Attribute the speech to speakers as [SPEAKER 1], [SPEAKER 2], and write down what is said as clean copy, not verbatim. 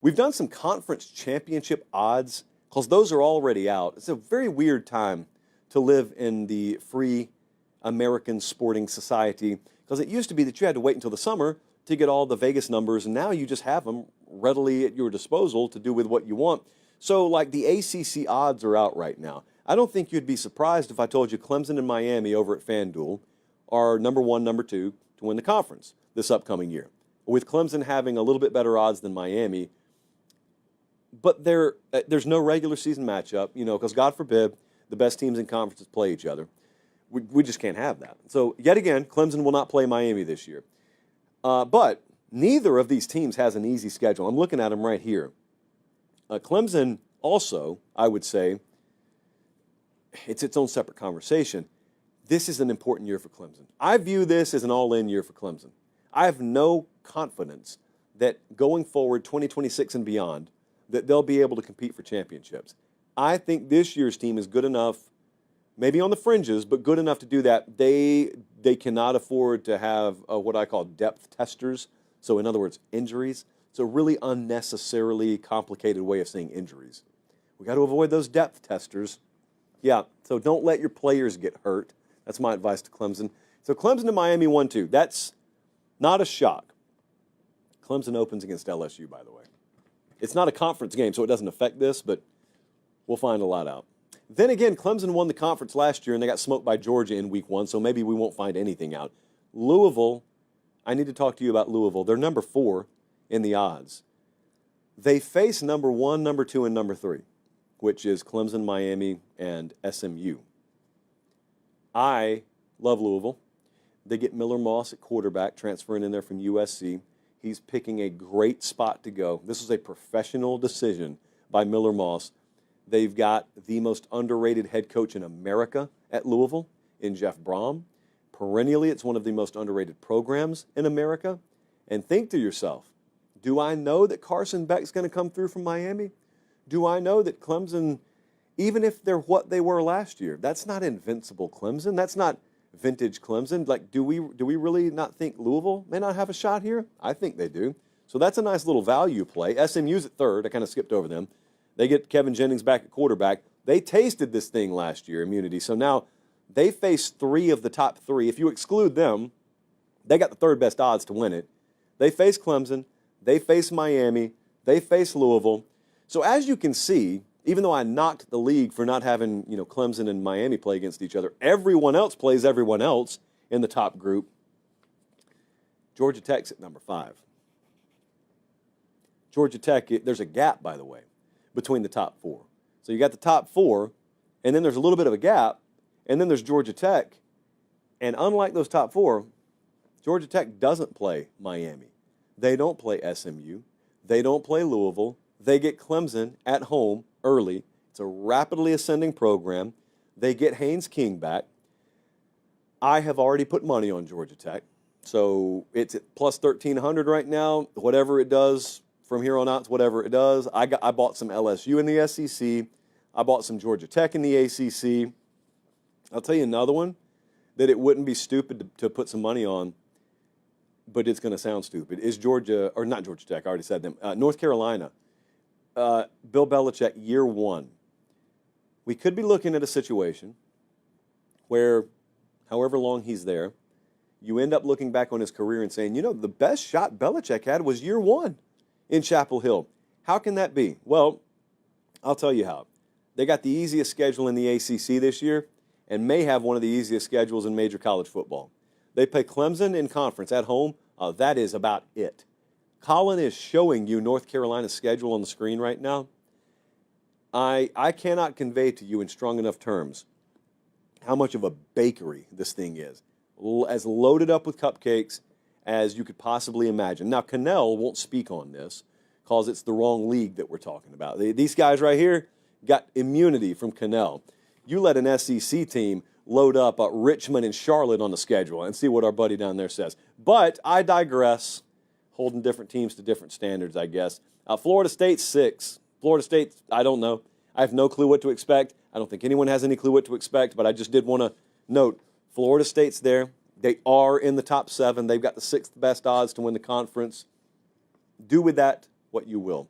[SPEAKER 1] We've done some conference championship odds because those are already out. It's a very weird time to live in the free American sporting society because it used to be that you had to wait until the summer to get all the Vegas numbers, and now you just have them readily at your disposal to do with what you want. So, like, the ACC odds are out right now. I don't think you'd be surprised if I told you Clemson and Miami over at FanDuel are number one, number two to win the conference this upcoming year, with Clemson having a little bit better odds than Miami. But there's no regular season matchup, because God forbid the best teams in conferences play each other. We just can't have that. So, yet again, Clemson will not play Miami this year. But neither of these teams has an easy schedule. I'm looking at them right here. Clemson also, I would say, it's its own separate conversation. This is an important year for Clemson. I view this as an all-in year for Clemson. I have no confidence that going forward, 2026 and beyond, that they'll be able to compete for championships. I think this year's team is good enough, maybe on the fringes, but good enough to do that. They cannot afford to have what I call depth testers. So in other words, injuries. It's a really unnecessarily complicated way of saying injuries. We got to avoid those depth testers. Yeah, so don't let your players get hurt. That's my advice to Clemson. So Clemson to Miami 1-2. That's not a shock. Clemson opens against LSU, by the way. It's not a conference game, so it doesn't affect this, but we'll find a lot out. Then again, Clemson won the conference last year, and they got smoked by Georgia in week 1, so maybe we won't find anything out. Louisville, I need to talk to you about Louisville. They're number 4 in the odds. They face number 1, number 2, and number 3, which is Clemson, Miami, and SMU. I love Louisville. They get Miller Moss at quarterback, transferring in there from USC. He's picking a great spot to go. This was a professional decision by Miller Moss. They've got the most underrated head coach in America at Louisville in Jeff Brom. Perennially, it's one of the most underrated programs in America. And think to yourself, do I know that Carson Beck's going to come through from Miami? Do I know that Clemson, even if they're what they were last year, that's not invincible Clemson. That's not vintage Clemson. Like, do we really not think Louisville may not have a shot here? I think they do. So that's a nice little value play. SMU's at 3rd. I kind of skipped over them. They get Kevin Jennings back at quarterback. They tasted this thing last year, immunity. So now they face 3 of the top 3. If you exclude them, they got the 3rd best odds to win it. They face Clemson. They face Miami. They face Louisville. So as you can see, even though I knocked the league for not having, Clemson and Miami play against each other, everyone else plays everyone else in the top group. Georgia Tech's at number 5. Georgia Tech, there's a gap, by the way, between the top 4. So you got the top 4, and then there's a little bit of a gap, and then there's Georgia Tech. And unlike those top 4, Georgia Tech doesn't play Miami. They don't play SMU. They don't play Louisville. They get Clemson at home early. It's a rapidly ascending program. They get Haynes King back. I have already put money on Georgia Tech. So it's at plus 1,300 right now. Whatever it does from here on out, it's whatever it does. I bought some LSU in the SEC. I bought some Georgia Tech in the ACC. I'll tell you another one that it wouldn't be stupid to put some money on, but it's going to sound stupid, is Georgia, or not Georgia Tech, I already said them, North Carolina. Bill Belichick, year 1. We could be looking at a situation where, however long he's there, you end up looking back on his career and saying, the best shot Belichick had was year 1 in Chapel Hill. How can that be? Well, I'll tell you how. They got the easiest schedule in the ACC this year and may have one of the easiest schedules in major college football. They play Clemson in conference at home. That is about it. Colin is showing you North Carolina's schedule on the screen right now. I cannot convey to you in strong enough terms how much of a bakery this thing is. As loaded up with cupcakes as you could possibly imagine. Now, Cannell won't speak on this because it's the wrong league that we're talking about. These guys right here got immunity from Cannell. You let an SEC team load up Richmond and Charlotte on the schedule and see what our buddy down there says. But I digress. Holding different teams to different standards, I guess. Florida State's 6. Florida State, I don't know. I have no clue what to expect. I don't think anyone has any clue what to expect, but I just did want to note Florida State's there. They are in the top 7. They've got the 6th best odds to win the conference. Do with that what you will.